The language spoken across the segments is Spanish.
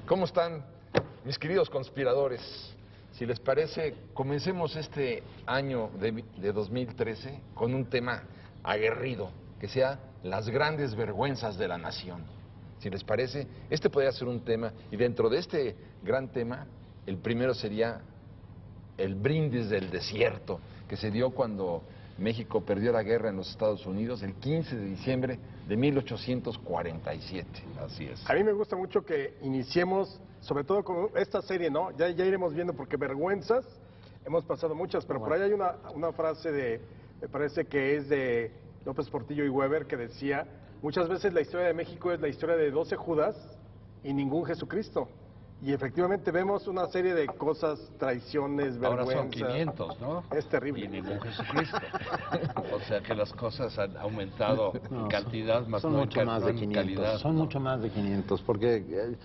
¿Cómo están, mis queridos conspiradores? Si les parece, comencemos este año de 2013 con un tema aguerrido, que sea las grandes vergüenzas de la nación. Si les parece, este podría ser un tema, y dentro de este gran tema, el primero sería el brindis del desierto, que se dio cuando México perdió la guerra en los Estados Unidos el 15 de diciembre de 1847. Así es. A mí me gusta mucho que iniciemos, sobre todo con esta serie, ¿no? Ya iremos viendo, porque vergüenzas, hemos pasado muchas, pero por ahí hay una frase me parece que es de López Portillo y Weber, que decía, muchas veces la historia de México es la historia de 12 Judas y ningún Jesucristo. Y efectivamente vemos una serie de cosas, traiciones, vergüenzas. Ahora son 500, ¿no? Es terrible. Y ningún Jesucristo. O sea que las cosas han aumentado en cantidad, más son no mucho más de en 500, calidad. son mucho más de 500, porque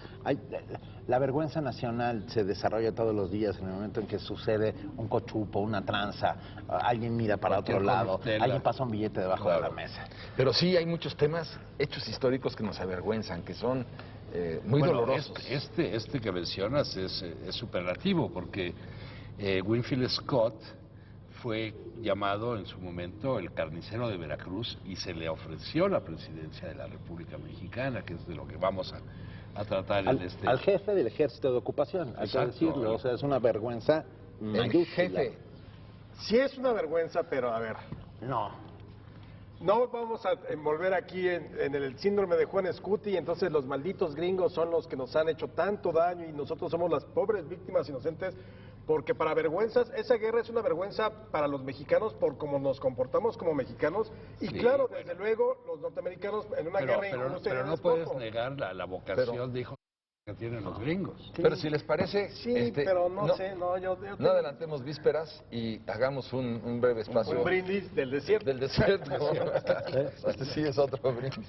la vergüenza nacional se desarrolla todos los días en el momento en que sucede un cochupo, una tranza, alguien mira para Cualquier otro lado, corruptela. alguien pasa un billete debajo de la mesa. Pero sí hay muchos temas, hechos históricos que nos avergüenzan, que son muy dolorosos. Este que mencionas es superlativo, porque Winfield Scott fue llamado en su momento el carnicero de Veracruz y se le ofreció la presidencia de la República Mexicana, que es de lo que vamos a tratar en este... Al jefe del ejército de ocupación, hay que Exacto. decirlo, o sea, es una vergüenza El mayúscula. jefe. Sí es una vergüenza, pero a ver, no vamos a envolver aquí en el síndrome de Juan Escuti, y entonces los malditos gringos son los que nos han hecho tanto daño y nosotros somos las pobres víctimas inocentes, porque para vergüenzas, esa guerra es una vergüenza para los mexicanos por cómo nos comportamos como mexicanos, y Sí, claro, bueno. desde luego, los norteamericanos en una guerra injusta pero y no es puedes poco. negar la vocación de hijo que tienen los gringos. Pero si les parece, Sí, pero no sé, yo no tengo adelantemos vísperas y hagamos un breve espacio un brindis del desierto. del desierto. Este sí es otro brindis.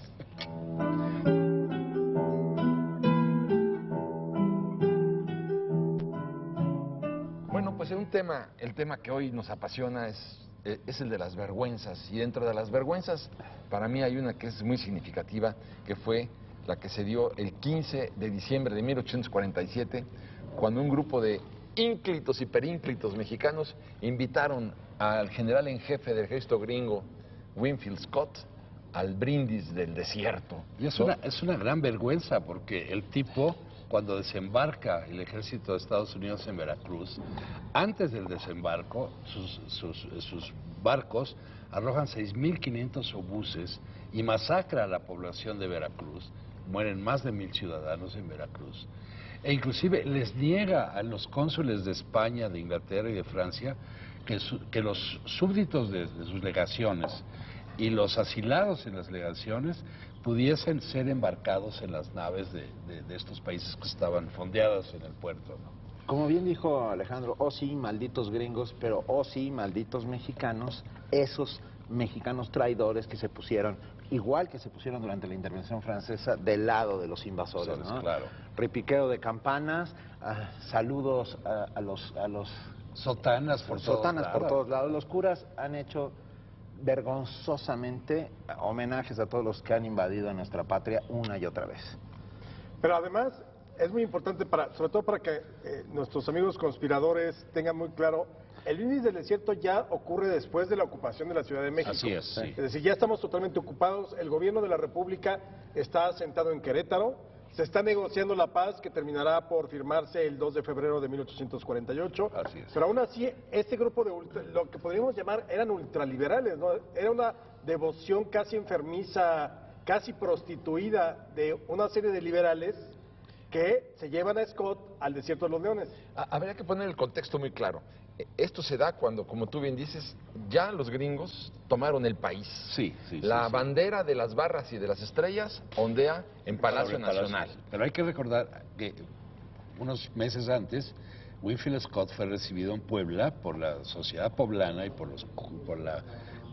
Bueno, pues el tema que hoy nos apasiona es el de las vergüenzas. Y dentro de las vergüenzas, para mí hay una que es muy significativa, que fue la que se dio el 15 de diciembre de 1847, cuando un grupo de ínclitos y perínclitos mexicanos invitaron al general en jefe del ejército gringo, Winfield Scott, al brindis del desierto. Y es ¿no? una gran vergüenza, porque el tipo, cuando desembarca el ejército de Estados Unidos en Veracruz, antes del desembarco, sus barcos arrojan 6.500 obuses y masacra a la población de Veracruz. Mueren más de 1,000 ciudadanos en Veracruz. E inclusive les niega a los cónsules de España, de Inglaterra y de Francia que los súbditos de sus legaciones y los asilados en las legaciones pudiesen ser embarcados en las naves de estos países que estaban fondeadas en el puerto, ¿no? Como bien dijo Alejandro, oh sí, malditos gringos, pero oh sí, malditos mexicanos, esos mexicanos traidores que se pusieron, igual que se pusieron durante la intervención francesa, del lado de los invasores, ¿no? Claro. Repiqueo de campanas, saludos a los Sotanas por todos lados. Los curas han hecho vergonzosamente homenajes a todos los que han invadido nuestra patria una y otra vez. Pero además es muy importante, sobre todo para que nuestros amigos conspiradores tengan muy claro, el brindis del desierto ya ocurre después de la ocupación de la Ciudad de México. Así es, sí. Es decir, ya estamos totalmente ocupados, el gobierno de la República está asentado en Querétaro, se está negociando la paz que terminará por firmarse el 2 de febrero de 1848. Así es. Pero aún así, este grupo de lo que podríamos llamar eran ultraliberales, ¿no? Era una devoción casi enfermiza, casi prostituida de una serie de liberales que se llevan a Scott al desierto de los Leones. Habría que poner el contexto muy claro. Esto se da cuando, como tú bien dices, ya los gringos tomaron el país. Sí. La bandera de las barras y de las estrellas ondea en Palacio Nacional. Pero hay que recordar que unos meses antes, Winfield Scott fue recibido en Puebla por la sociedad poblana y por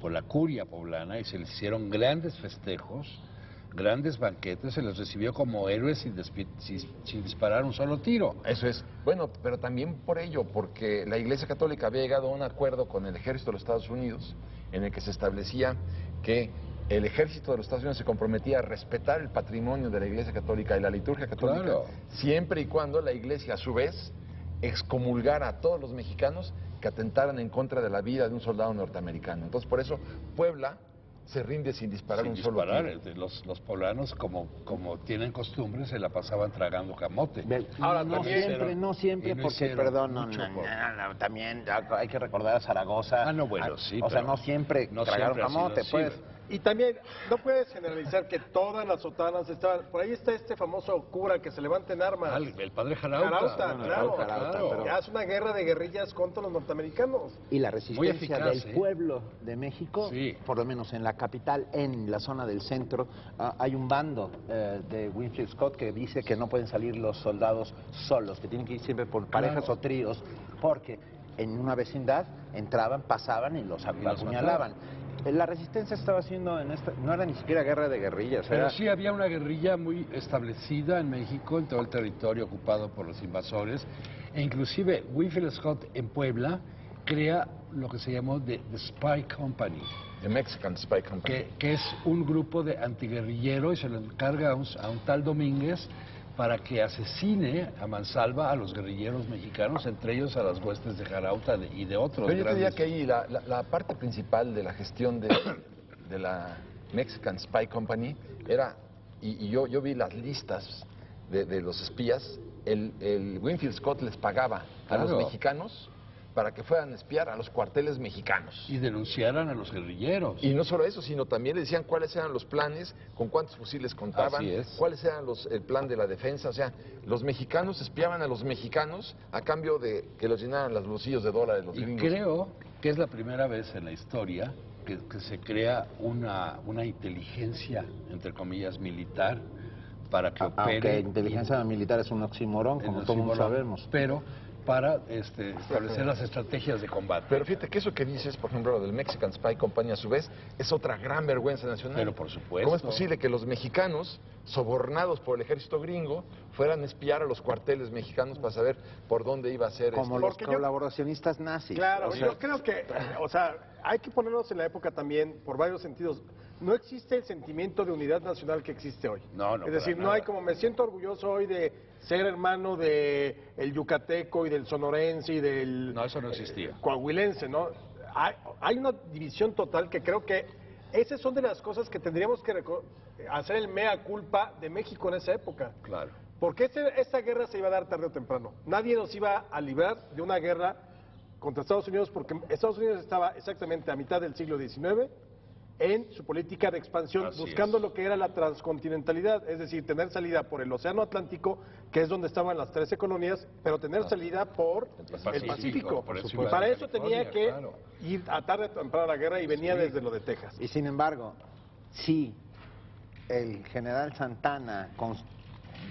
la curia poblana, y se les hicieron grandes festejos, grandes banquetes, se les recibió como héroes sin disparar un solo tiro. Eso es. Bueno, pero también por ello, porque la Iglesia Católica había llegado a un acuerdo con el ejército de los Estados Unidos en el que se establecía que el ejército de los Estados Unidos se comprometía a respetar el patrimonio de la Iglesia Católica y la liturgia católica, Claro. siempre y cuando la Iglesia, a su vez, excomulgara a todos los mexicanos que atentaran en contra de la vida de un soldado norteamericano. Entonces, por eso, Puebla se rinde sin disparar Sin un solo disparar, tiro. los poblanos, como tienen costumbre, se la pasaban tragando camote. Ahora, no también- siempre, no siempre, y no porque, hicieron perdón, mucho por- también hay que recordar a Zaragoza. Ah, no, bueno, sí, O sea, pero no siempre no tragaron siempre ha sido camote, así, pues. ¿verdad? Y también, no puedes generalizar que todas las sotanas estaban... Por ahí está este famoso cura que se levanta en armas. Ah, el padre Jarauta. Jarauta, claro. claro. Ya es una guerra de guerrillas contra los norteamericanos. Y la resistencia eficaz, del ¿eh? pueblo de México, Sí. por lo menos en la capital, en la zona del centro, hay un bando de Winfield Scott que dice que no pueden salir los soldados solos, que tienen que ir siempre por parejas Claro. o tríos, porque en una vecindad entraban, pasaban y los apuñalaban. La resistencia estaba haciendo en esta, no era ni siquiera guerra de guerrillas, Pero era sí había una guerrilla muy establecida en México, en todo el territorio ocupado por los invasores, e inclusive Winfield Scott en Puebla crea lo que se llamó The Spy Company, The Mexican Spy Company. que es un grupo de antiguerrilleros y se lo encarga a un tal Domínguez para que asesine a mansalva a los guerrilleros mexicanos, entre ellos a las huestes de Jarauta y de otros Pero yo te diría grandes. que ahí la parte principal de la gestión de la Mexican Spy Company era, y yo vi las listas de los espías, el Winfield Scott les pagaba a los Claro. mexicanos para que fueran a espiar a los cuarteles mexicanos. Y denunciaran a los guerrilleros. Y no solo eso, sino también le decían cuáles eran los planes, con cuántos fusiles contaban, Así es. cuáles eran el plan de la defensa. O sea, los mexicanos espiaban a los mexicanos a cambio de que los llenaran los bolsillos de dólares los Y gringos. creo que es la primera vez en la historia que se crea una inteligencia, entre comillas, militar para que opere... aunque inteligencia militar es un oxímoron, en como el todos símbolo, sabemos. pero para establecer las estrategias de combate. Pero fíjate que eso que dices, por ejemplo, lo del Mexican Spy Company, a su vez, es otra gran vergüenza nacional. Pero por supuesto. ¿Cómo es posible que los mexicanos, sobornados por el ejército gringo, fueran a espiar a los cuarteles mexicanos para saber por dónde iba a ser Como los Porque yo- colaboracionistas nazis. Claro, O sea, yo creo que, o sea, hay que ponernos en la época también, por varios sentidos. No existe el sentimiento de unidad nacional que existe hoy. No, Es decir, para no hay nada. como me siento orgulloso hoy de ser hermano de el yucateco y del sonorense y del No, eso no existía. coahuilense, ¿no? Hay una división total que creo que esas son de las cosas que tendríamos que hacer el mea culpa de México en esa época. Claro. Porque esta guerra se iba a dar tarde o temprano. Nadie nos iba a librar de una guerra contra Estados Unidos porque Estados Unidos estaba exactamente a mitad del siglo XIX en su política de expansión, Así buscando es. lo que era la transcontinentalidad, es decir, tener salida por el Océano Atlántico, que es donde estaban las 13 colonias, pero tener salida por el Pacífico. por eso Y iba a para eso California, tenía que claro. ir a tarde o temprano a la guerra y venía desde lo de Texas. Y sin embargo, si el general Santana con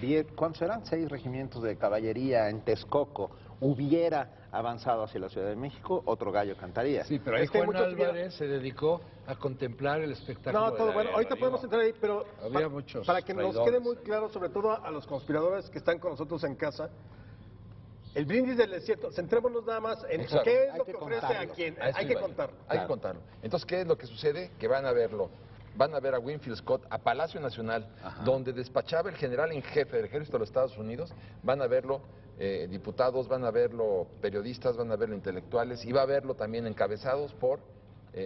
10, ¿cuántos eran? 6 regimientos de caballería en Texcoco hubiera avanzado hacia la Ciudad de México, otro gallo cantaría. Sí, pero ahí Es que Juan muchos Álvarez se dedicó a contemplar el espectáculo No, de todo la bueno. guerra, Ahorita podemos digo. entrar ahí, pero Había muchos para que nos traidores. quede muy claro, sobre todo a los conspiradores que están con nosotros en casa, el brindis del desierto, centrémonos nada más en Exacto. qué es Hay lo que que ofrece contarlo. a quién. A eso Hay que iba yo. contarlo. Hay que contarlo. Entonces, ¿qué es lo que sucede? Que van a verlo. Van a ver a Winfield Scott a Palacio Nacional, Ajá. donde despachaba el general en jefe del ejército de los Estados Unidos. Van a verlo diputados, van a verlo periodistas, van a verlo intelectuales, y va a verlo también encabezados por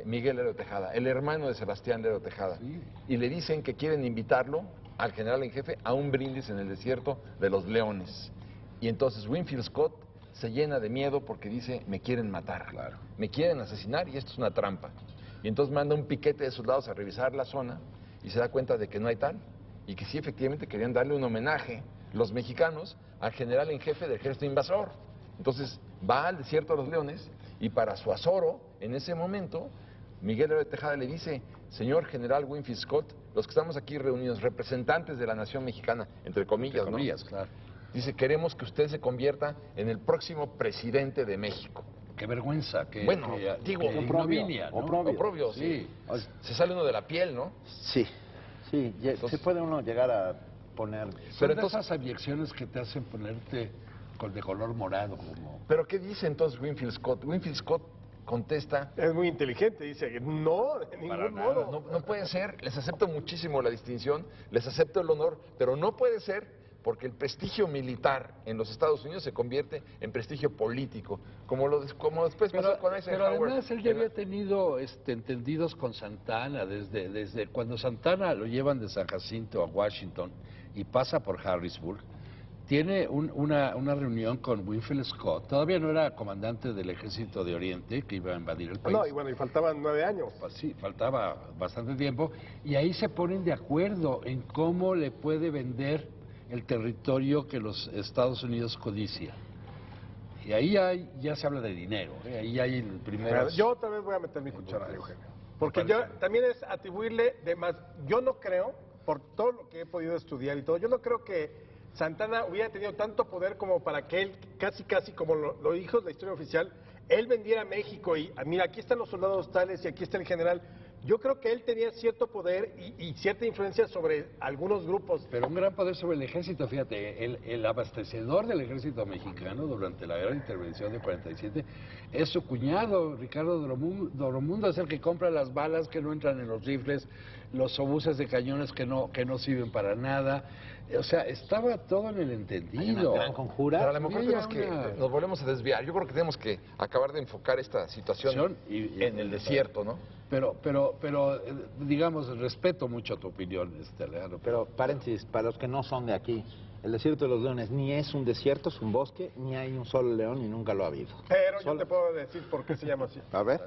Miguel Lerdo Tejada, el hermano de Sebastián Lerdo Tejada. Sí. Y le dicen que quieren invitarlo al general en jefe a un brindis en el desierto de los Leones. Y entonces Winfield Scott se llena de miedo porque dice, me quieren matar, Claro. me quieren asesinar y esto es una trampa. Y entonces manda un piquete de soldados a revisar la zona y se da cuenta de que no hay tal y que sí efectivamente querían darle un homenaje los mexicanos al general en jefe del ejército invasor. Entonces va al desierto de los Leones y para su azoro, en ese momento, Miguel Lerdo de Tejada le dice, señor general Winfield Scott, los que estamos aquí reunidos, representantes de la nación mexicana, entre comillas, Entre ¿no? comillas, claro. Dice, queremos que usted se convierta en el próximo presidente de México. Qué vergüenza, qué, Bueno, qué- digo, qué oprobio, ignominia, ¿no? oprobio. Oprobio, sí. Se sale uno de la piel, ¿no? Sí, sí, Entonces- se puede uno llegar a poner... Son Pero de entonces- esas abyecciones que te hacen ponerte de color morado, como... Pero ¿qué dice entonces Winfield Scott? Winfield Scott contesta, Es muy inteligente, dice, no, de ningún modo. no puede ser, les acepto muchísimo la distinción, les acepto el honor, pero no puede ser porque el prestigio militar en los Estados Unidos se convierte en prestigio político, como después pasó con Eisenhower. Pero además él ya había tenido entendidos con Santana, desde cuando Santana lo llevan de San Jacinto a Washington y pasa por Harrisburg, tiene una reunión con Winfield Scott, todavía no era comandante del Ejército de Oriente, que iba a invadir el país. No, y bueno, y faltaban 9 años. Pues sí, faltaba bastante tiempo, y ahí se ponen de acuerdo en cómo le puede vender el territorio que los Estados Unidos codicia. Y ahí ya se habla de dinero, ahí hay el primero. Yo otra vez voy a meter mi cuchara, Eugenio. Porque yo también es atribuirle de más. Yo no creo, por todo lo que he podido estudiar y todo, yo no creo que Santana hubiera tenido tanto poder como para que él, casi como lo dijo la historia oficial, él vendiera a México y, mira, aquí están los soldados tales y aquí está el general. Yo creo que él tenía cierto poder y cierta influencia sobre algunos grupos. Pero un gran poder sobre el ejército, fíjate, el abastecedor del ejército mexicano durante la gran intervención de 47 es su cuñado, Ricardo Doromundo, es el que compra las balas que no entran en los rifles, los obuses de cañones que no sirven para nada. O sea, estaba todo en el entendido. Hay una gran conjura. Pero a lo mejor tenemos que nos volvemos a desviar. Yo creo que tenemos que acabar de enfocar esta situación en el desierto, ¿no? Pero digamos, respeto mucho tu opinión, Alejandro. Pero, paréntesis, para los que no son de aquí, el desierto de los leones ni es un desierto, es un bosque, ni hay un solo león y nunca lo ha habido. Pero yo te puedo decir por qué se llama así. A ver.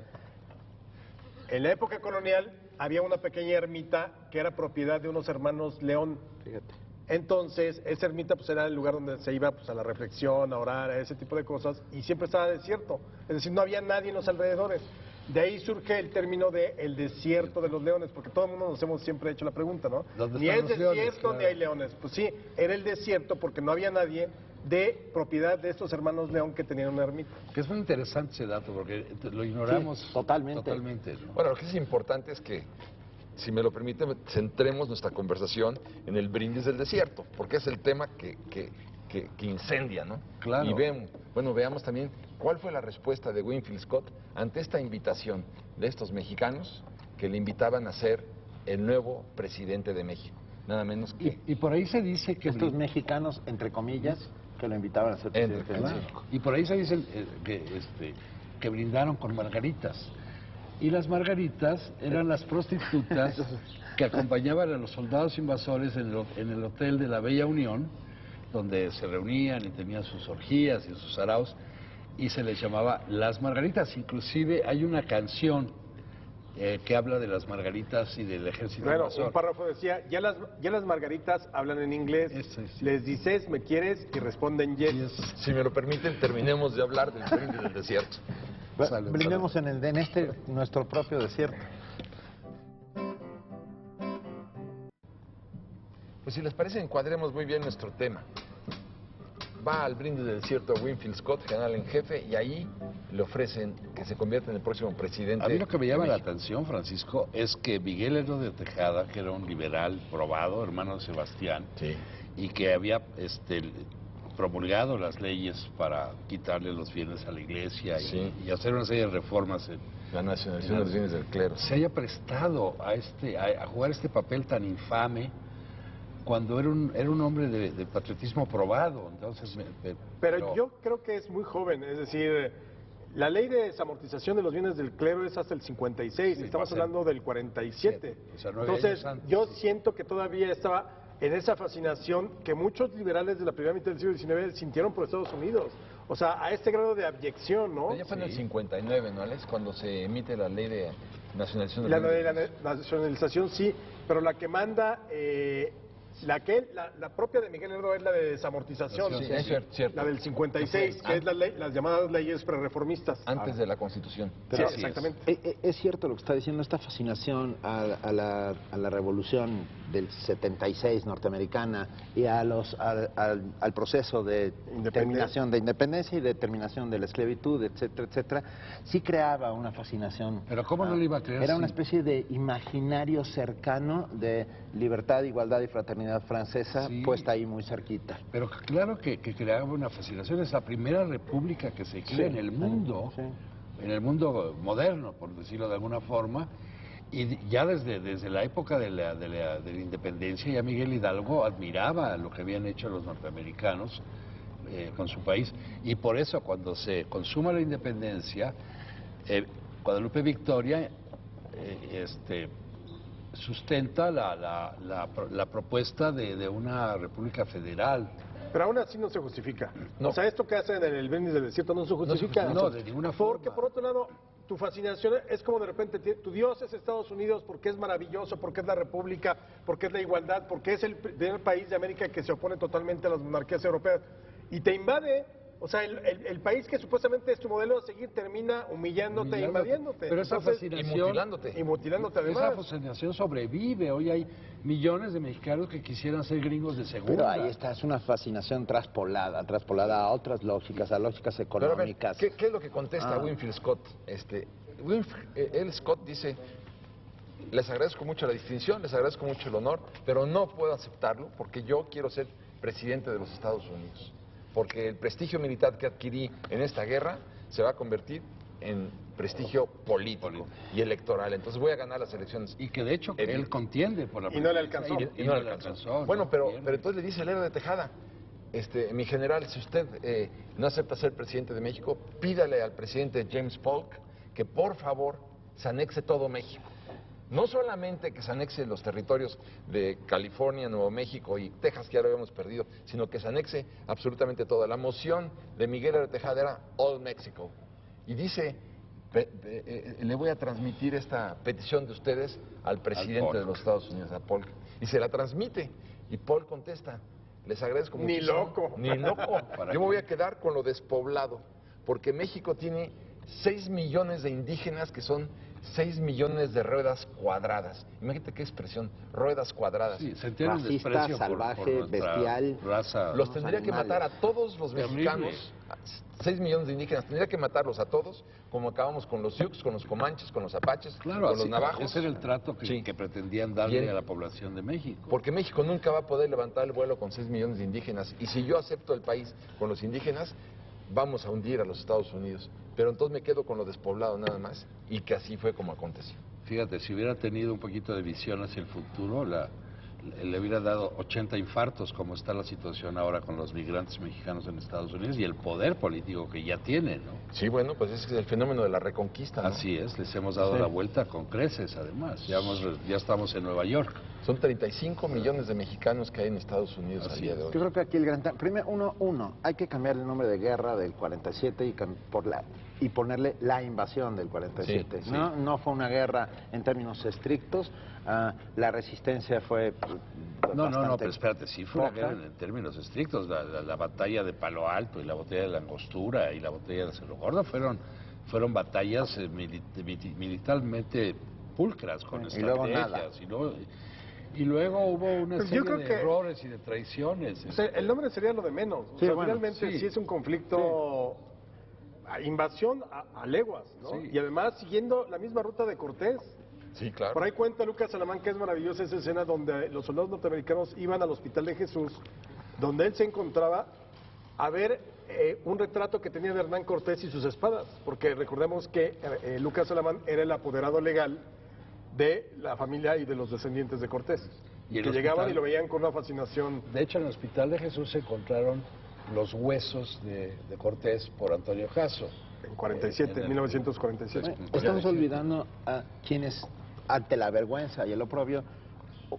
En la época colonial había una pequeña ermita que era propiedad de unos hermanos León. Fíjate. Entonces, esa ermita pues era el lugar donde se iba pues a la reflexión, a orar, a ese tipo de cosas, y siempre estaba desierto. Es decir, no había nadie en los alrededores. De ahí surge el término de el desierto de los leones, porque todo el mundo nos hemos siempre hecho la pregunta, ¿no? Ni es desierto ni hay leones. Pues sí, era el desierto porque no había nadie de propiedad de estos hermanos León que tenían una ermita. Que es muy interesante ese dato, porque lo ignoramos Sí, totalmente. ¿no? Bueno, lo que es importante es que, si me lo permite, centremos nuestra conversación en el brindis del desierto, porque es el tema que incendia, ¿no? Claro. Y veamos también cuál fue la respuesta de Winfield Scott ante esta invitación de estos mexicanos que le invitaban a ser el nuevo presidente de México. Nada menos que... Y por ahí se dice que... Estos mexicanos, entre comillas, que lo invitaban a ser presidente de Claro. México. Y por ahí se dice que brindaron con margaritas. Y las margaritas eran las prostitutas que acompañaban a los soldados invasores en el hotel de la Bella Unión, donde se reunían y tenían sus orgías y sus saraos, y se les llamaba Las Margaritas. Inclusive hay una canción que habla de las margaritas y del ejército Bueno, invasor. un párrafo decía, ya las margaritas hablan en inglés, Eso sí. les dices, ¿me quieres? Y responden yes. Si me lo permiten, terminemos de hablar del brindis del desierto. Salud, Brindemos en nuestro propio desierto. Pues si les parece, encuadremos muy bien nuestro tema. Va al brindis del desierto Winfield Scott, general en jefe, y ahí le ofrecen que se convierta en el próximo presidente. A mí lo que me llama de la México. atención, Francisco, es que Miguel Lerdo de Tejada, que era un liberal probado, hermano de Sebastián, Sí. y que había promulgado las leyes para quitarle los bienes a la iglesia Sí. y hacer una serie de reformas, La nacionalización de los bienes del clero. se haya prestado a jugar este papel tan infame cuando era un hombre de patriotismo probado. Entonces, Pero yo creo que es muy joven, es decir, la ley de desamortización de los bienes del clero es hasta el 56, Sí, estamos va a ser hablando del 47. o sea, 9 Entonces, años antes, yo sí. siento que todavía estaba en esa fascinación que muchos liberales de la primera mitad del siglo XIX sintieron por Estados Unidos. O sea, a este grado de abyección, ¿no? Pero ya fue en el 59, ¿no, Alex? Cuando se emite la ley de nacionalización de La los bienes. de la nacionalización sí, pero la que manda, la propia de Miguel Lerdo es la de desamortización. Sí, es cierto. La del 56, que es las llamadas leyes prereformistas. Antes de la Constitución. Sí, Así es. exactamente. Es cierto lo que está diciendo, esta fascinación a la revolución del 76 norteamericana y al proceso de terminación de independencia y de terminación de la esclavitud, etcétera, etcétera, sí creaba una fascinación. Pero ¿cómo no le iba a creer? Era una Sí. especie de imaginario cercano de libertad, igualdad y fraternidad francesa, Sí. puesta ahí muy cerquita. Pero claro que creaba una fascinación. Es la primera república que se crea en el mundo. Sí. en el mundo moderno, por decirlo de alguna forma. Y ya desde la época de la independencia, ya Miguel Hidalgo admiraba lo que habían hecho los norteamericanos con su país. Y por eso, cuando se consuma la independencia, Guadalupe Victoria sustenta la propuesta de una república federal. Pero aún así no se justifica. No. O sea, esto que hacen en el brindis del desierto no se justifica. No, de ninguna forma. Porque por otro lado, tu fascinación es como de repente, tu Dios es Estados Unidos porque es maravilloso, porque es la república, porque es la igualdad, porque es el primer país de América que se opone totalmente a las monarquías europeas. Y te invade, o sea, el país que supuestamente es tu modelo a seguir termina humillándote e invadiéndote. Pero esa Entonces, fascinación... Y mutilándote. Y mutilándote Esa además. fascinación sobrevive. Hoy hay millones de mexicanos que quisieran ser gringos de segunda. Pero ahí está, es una fascinación traspolada a otras lógicas, a lógicas Pero a ver, económicas. ¿qué es lo que contesta Ah. Winfield Scott? Scott dice, les agradezco mucho la distinción, les agradezco mucho el honor, pero no puedo aceptarlo porque yo quiero ser presidente de los Estados Unidos. Porque el prestigio militar que adquirí en esta guerra se va a convertir en prestigio político y electoral. Entonces voy a ganar las elecciones. Y que de hecho que él contiende por la Y no le presidencia, alcanzó. y no le alcanzó. Bueno, ¿no? pero Bien. entonces le dice el héroe de Tejada, mi general, si usted no acepta ser presidente de México, pídale al presidente James Polk que por favor se anexe todo México. No solamente que se anexe los territorios de California, Nuevo México y Texas, que ya lo habíamos perdido, sino que se anexe absolutamente todo. La moción de Miguel de Tejada era All Mexico. Y dice, le voy a transmitir esta petición de ustedes al presidente Polk. de los Estados Unidos, a Polk. Y se la transmite. Y Polk contesta, les agradezco Ni muchísimo. loco. Ni loco. Yo me voy a quedar con lo despoblado, porque México tiene 6 millones de indígenas que son 6 millones de ruedas cuadradas. Imagínate qué expresión, ruedas cuadradas. Sí, sintieron Racista, desprecio salvaje, por nuestra bestial. raza. Los Unos tendría que animales. matar a todos los Terrible. mexicanos, 6 millones de indígenas, tendría que matarlos a todos, como acabamos con los Sioux, con los Comanches, con los Apaches, Claro, con así, los Navajos. ese era el trato que, Sí. que pretendían darle Bien. a la población de México. Porque México nunca va a poder levantar el vuelo con 6 millones de indígenas. Y si yo acepto el país con los indígenas, vamos a hundir a los Estados Unidos. Pero entonces me quedo con lo despoblado nada más. Y que así fue como aconteció. Fíjate, si hubiera tenido un poquito de visión hacia el futuro, le hubiera dado 80 infartos, como está la situación ahora con los migrantes mexicanos en Estados Unidos y el poder político que ya tiene, ¿no? Sí, bueno, pues ese es el fenómeno de la reconquista, ¿no? Así es, les hemos dado Sí. la vuelta con creces, además. Ya estamos en Nueva York. Son 35 millones de mexicanos que hay en Estados Unidos Así a día es. de hoy. Yo creo que aquí el gran... Primero, hay que cambiar el nombre de guerra del 47 y ponerle la invasión del 47. Sí, ¿No? No fue una guerra en términos estrictos, la resistencia fue No, bastante pero espérate, sí fue una poca. guerra en términos estrictos. La batalla de Palo Alto y la batalla de la Angostura y la batalla de Cerro Gordo fueron batallas militarmente pulcras con Sí, y luego estrategias. Y luego hubo una Pues serie yo creo de que- errores y de traiciones. O sea, el nombre sería lo de menos. O Sí, sea, bueno, finalmente sí. sí es un conflicto, invasión a leguas, ¿no? Sí. Y además siguiendo la misma ruta de Cortés. Sí, claro. Por ahí cuenta Lucas Alamán que es maravillosa esa escena donde los soldados norteamericanos iban al hospital de Jesús, donde él se encontraba a ver un retrato que tenía de Hernán Cortés y sus espadas, porque recordemos que Lucas Alamán era el apoderado legal de la familia y de los descendientes de Cortés, Y el que llegaban hospital- y lo veían con una fascinación. De hecho, en el Hospital de Jesús se encontraron los huesos de Cortés por Antonio Caso. En 47, En 1947. Estamos olvidando a quienes, ante la vergüenza y el oprobio,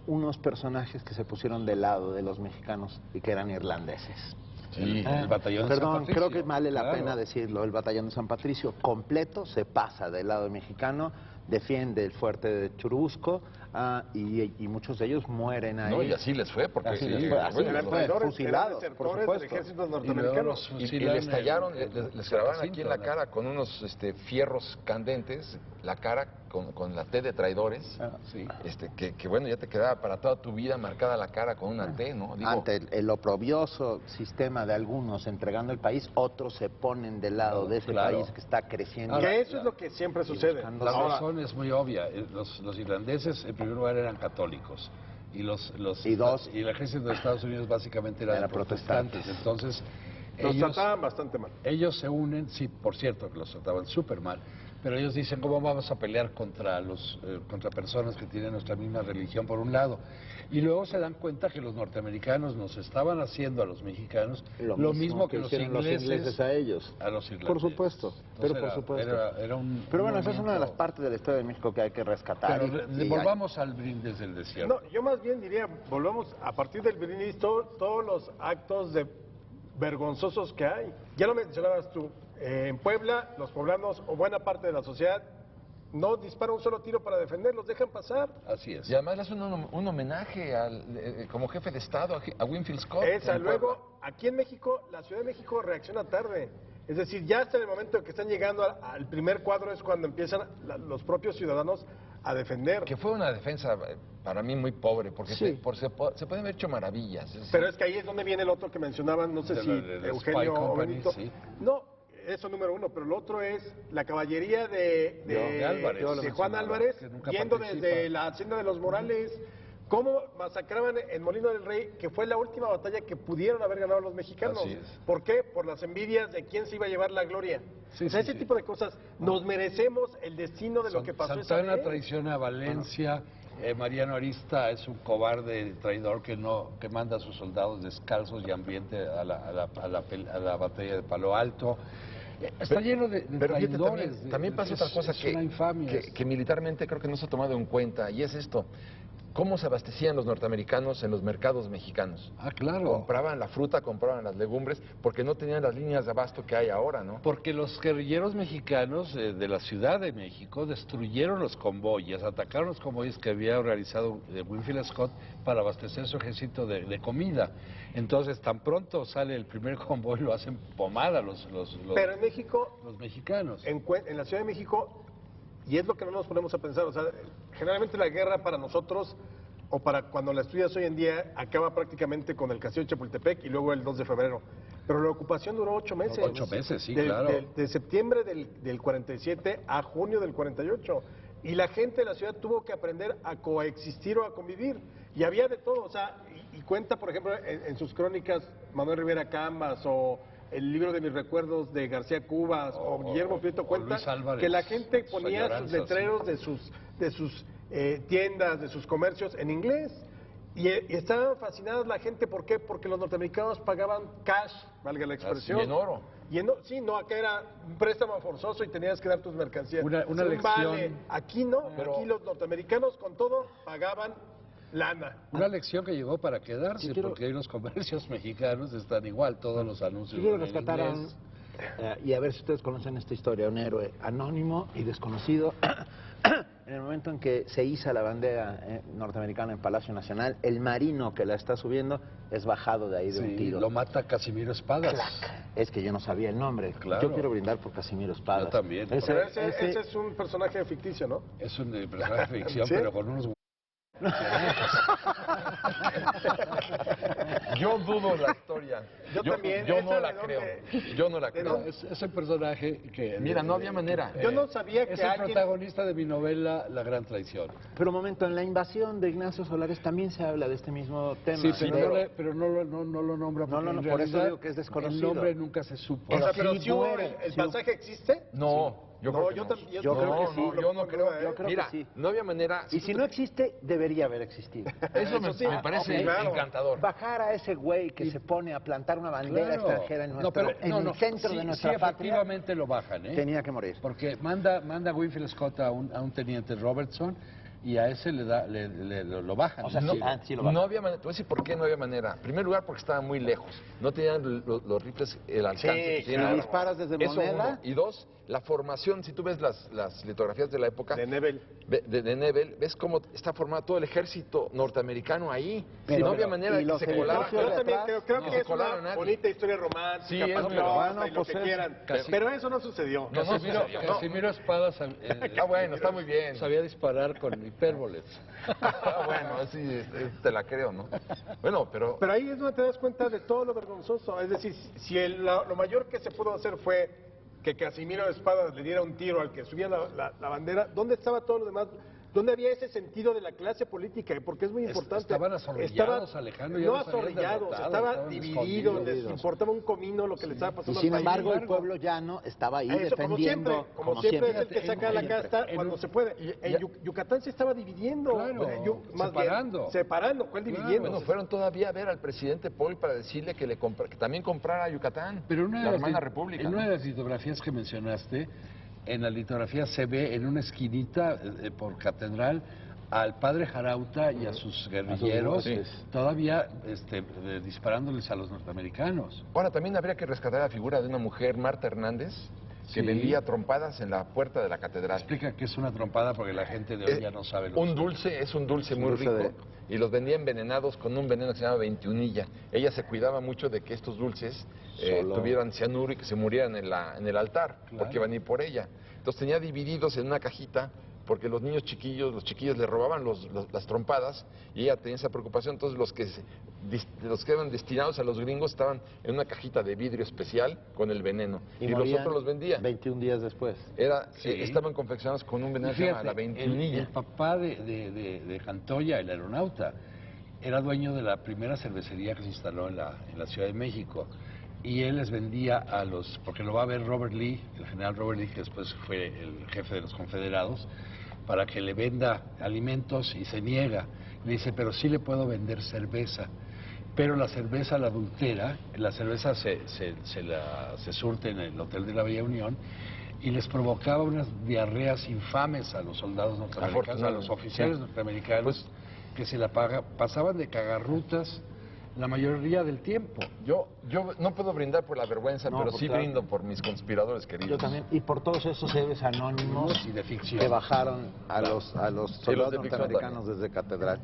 unos personajes que se pusieron del lado de los mexicanos y que eran irlandeses. Sí, el batallón de San Perdón, Patricio. creo que vale la Claro. pena decirlo. El batallón de San Patricio completo se pasa del lado mexicano, defiende el fuerte de Churubusco y muchos de ellos mueren ahí. No, y así les fue, porque Así sí, les fue, así bueno, les Eran fue. traidores, fusilados, eran por desertores del supuesto. ejército Y luego norteamericano. los Y fusilan les tallaron, en les grabaron aquí en la recinto, cara con unos fierros candentes, la cara con la T de traidores, Sí. que bueno, ya te quedaba para toda tu vida marcada la cara con una T, ¿no? Digo, Ante el oprobioso sistema de algunos entregando el país, otros se ponen del lado de ese Claro. país que está creciendo. Que eso es lo que siempre sucede. buscando- La Ahora, razón es muy obvia. Los irlandeses, en primer lugar, eran católicos. Y Y dos. y el ejército de Estados Unidos básicamente eran Eran protestantes. protestantes. Entonces, Los trataban bastante mal. Ellos se unen, sí, por cierto, que los trataban súper mal, pero ellos dicen, ¿cómo vamos a pelear contra personas que tienen nuestra misma religión, por un lado? Y luego se dan cuenta que los norteamericanos nos estaban haciendo a los mexicanos lo mismo que los hicieron ingleses a ellos. a los irlandeses. Por supuesto, pero por supuesto. Pero bueno, esa es una de las partes de la historia de México que hay que rescatar. Pero volvamos al brindis del desierto. No, yo más bien diría, volvamos a partir del brindis, todos los actos vergonzosos que hay. Ya lo mencionabas tú, en Puebla, los poblanos o buena parte de la sociedad no disparan un solo tiro para defenderlos, dejan pasar. Así es. Y además le hacen un homenaje como jefe de Estado a Winfield Scott. Esa, en luego, Puebla. aquí en México, la Ciudad de México reacciona tarde. Es decir, ya hasta el momento que están llegando al primer cuadro es cuando empiezan los propios ciudadanos a defender. Que fue una defensa para mí muy pobre, porque Sí. se pueden haber hecho maravillas. Es decir, Pero es que ahí es donde viene el otro que mencionaban, no sé De si la Eugenio Spy o Company, Benito. sí. No, eso número uno, pero lo otro es la caballería de Álvarez. Yo lo de Juan mencionaba, Álvarez, que nunca yendo participa. desde la hacienda de los Morales, cómo masacraban en Molino del Rey, que fue la última batalla que pudieron haber ganado los mexicanos. Así es. ¿Por qué? Por las envidias de quién se iba a llevar la gloria. Sí, O sea, sí, ese sí. tipo de cosas, nos merecemos el destino de lo que pasó esa Santana vez. traiciona a Valencia, Mariano Arista es un cobarde traidor que manda a sus soldados descalzos y hambriente a la batalla de Palo Alto. Está lleno de Pero fíjate, traidores. también pasa otra cosa es una infamia. que militarmente creo que no se ha tomado en cuenta, y es esto. ¿Cómo se abastecían los norteamericanos en los mercados mexicanos? Ah, claro. Compraban la fruta, compraban las legumbres, porque no tenían las líneas de abasto que hay ahora, ¿no? Porque los guerrilleros mexicanos de la Ciudad de México destruyeron los convoyes, atacaron los convoyes que había organizado Winfield Scott para abastecer su ejército de comida. Entonces, tan pronto sale el primer convoy, lo hacen pomada los Pero en México, mexicanos. en la Ciudad de México, y es lo que no nos ponemos a pensar, o sea, generalmente la guerra para nosotros, o para cuando la estudias hoy en día, acaba prácticamente con el castillo de Chapultepec y luego el 2 de febrero. Pero la ocupación duró 8 meses. 8 meses, sí, claro. De septiembre del 47 a junio del 48. Y la gente de la ciudad tuvo que aprender a coexistir o a convivir. Y había de todo, o sea, y cuenta, por ejemplo, en sus crónicas Manuel Rivera Cambas o el libro de mis recuerdos de García Cubas o Guillermo Prieto cuenta Luis Álvarez, que la gente ponía sus añoranzas, letreros de sus tiendas, de sus comercios en inglés. Y estaban fascinadas la gente, ¿por qué? Porque los norteamericanos pagaban cash, valga la expresión. Y en oro. Sí, no, acá era un préstamo forzoso y tenías que dar tus mercancías. Una Un lección. vale. Aquí no, Pero- aquí los norteamericanos con todo pagaban lana. Una lección que llegó para quedarse, Sí, quiero- porque hoy los comercios mexicanos están igual, todos los anuncios. Quiero en rescatar a inglés. y a ver si ustedes conocen esta historia, un héroe anónimo y desconocido. En el momento en que se iza la bandera norteamericana en Palacio Nacional, el marino que la está subiendo es bajado de ahí de un Sí, tiro. lo mata Casimiro Espadas. Es que yo no sabía el nombre. Claro. Yo quiero brindar por Casimiro Espadas. Yo también. Pero ese es un personaje ficticio, ¿no? Es un personaje de ficción, ¿Sí? pero con unos... Yo dudo la historia. Yo también, Yo ¿esa no de la dónde? creo. Yo no la ¿De creo. dónde? Es un personaje que... Mira, no había manera. Yo no sabía que Es el alguien... protagonista de mi novela La Gran Traición. Pero un momento, en la invasión de Ignacio Solares también se habla de este mismo tema. Sí, pero, de- pero no lo nombra porque No, en por eso realidad digo que es desconocido. el nombre nunca se supo. O sea, sí pero si hubo muere, el sí hubo. pasaje existe. No, yo No, creo que yo no. también- Yo creo que no, sí. no, Yo no creo. Yo creo Mira, que sí. no había manera. Y si no existe, debería haber existido. Eso me, Eso sí. me parece Ok, claro. encantador. Bajar a ese güey que se pone a plantar una bandera Claro. extranjera en, nuestro, en el centro sí, de nuestra sí, patria, efectivamente lo bajan, ¿eh? tenía que morir. Porque manda Winfield Scott a un teniente Robertson y a ese lo bajan. O sea, No, sí lo bajan. no había manera. Te voy a decir por qué no había manera. En primer lugar, porque estaban muy lejos. No tenían los rifles el alcance que Sí, tienen claro. ahora. Disparas desde Eso Moneda. uno. Y dos, la formación. Si tú ves las litografías de la época De Nebel. de Nebel, ves cómo está formado todo el ejército norteamericano ahí. Pero- no había manera y de que los se colara. edificios Yo de también atrás, creo no que se es colaron una nadie. bonita historia romántica, Sí, es muy patriota bueno, y lo pues que es- quieran. casi- Pero eso no sucedió. No, Casimiro Espadas Ah, bueno, está muy bien. sabía disparar con hipérboles. Ah, bueno, así te la creo, ¿no? Bueno, pero Pero ahí es donde te das cuenta de todo lo vergonzoso. Es decir, si lo mayor que se pudo hacer fue que Casimiro Espadas le diera un tiro al que subía la bandera, ¿dónde estaba todo lo demás? ¿Dónde había ese sentido de la clase política? Porque es muy importante. Estaban azorrillados, Alejandro, ya No los habían azorrillados, derrotado, estaban estaban divididos, les escondidos. importaba un comino lo que les estaba Y pasando sin al país. embargo, el pueblo llano estaba ahí Eso, defendiendo. como siempre es el que En- saca la en- casta en- cuando se puede. En Yucatán se estaba dividiendo. Claro, Más separando. bien, separando, ¿cuál dividiendo? Bueno, fueron todavía a ver al presidente Paul para decirle que, que también comprara Yucatán, Pero la hermana república. en ¿no? una de las litografías que mencionaste, en la litografía se ve en una esquinita por catedral al padre Jarauta y a sus guerrilleros sí. todavía disparándoles a los norteamericanos. Ahora, también habría que rescatar la figura de una mujer, Marta Hernández, que Sí. vendía trompadas en la puerta de la catedral. Explica que es una trompada porque la gente de hoy ya no sabe lo que Un dulce, es un dulce muy dulce rico, y los vendía envenenados con un veneno que se llama 21. Ella se cuidaba mucho de que estos dulces Solo- tuvieran cianuro y que se murieran en el altar, Claro. porque iban a ir por ella. Entonces tenía divididos en una cajita, porque los niños chiquillos, los chiquillos le robaban las trompadas, y ella tenía esa preocupación. Entonces los que eran destinados a los gringos estaban en una cajita de vidrio especial con el veneno, y los morían otros los vendía. 21 días después. Sí. Estaban confeccionados con un veneno Y que se llama fíjate, la 21. el papá de Cantoya, el aeronauta, era dueño de la primera cervecería que se instaló en la Ciudad de México. Y él les vendía a los, porque lo va a ver Robert Lee, el general Robert Lee, que después fue el jefe de los confederados, para que le venda alimentos, y se niega. Le dice, pero sí le puedo vender cerveza. Pero la cerveza la adultera, la cerveza se surte en el Hotel de la Bella Unión, y les provocaba unas diarreas infames a los soldados norteamericanos, a los oficiales norteamericanos, que se la pasaban de cagarrutas la mayoría del tiempo. Yo no puedo brindar por la vergüenza, No, pero pues sí claro. brindo por mis conspiradores queridos. Yo también. Y por todos esos héroes anónimos Y de ficción. que bajaron a los Y los soldados de ficción norteamericanos desde catedral.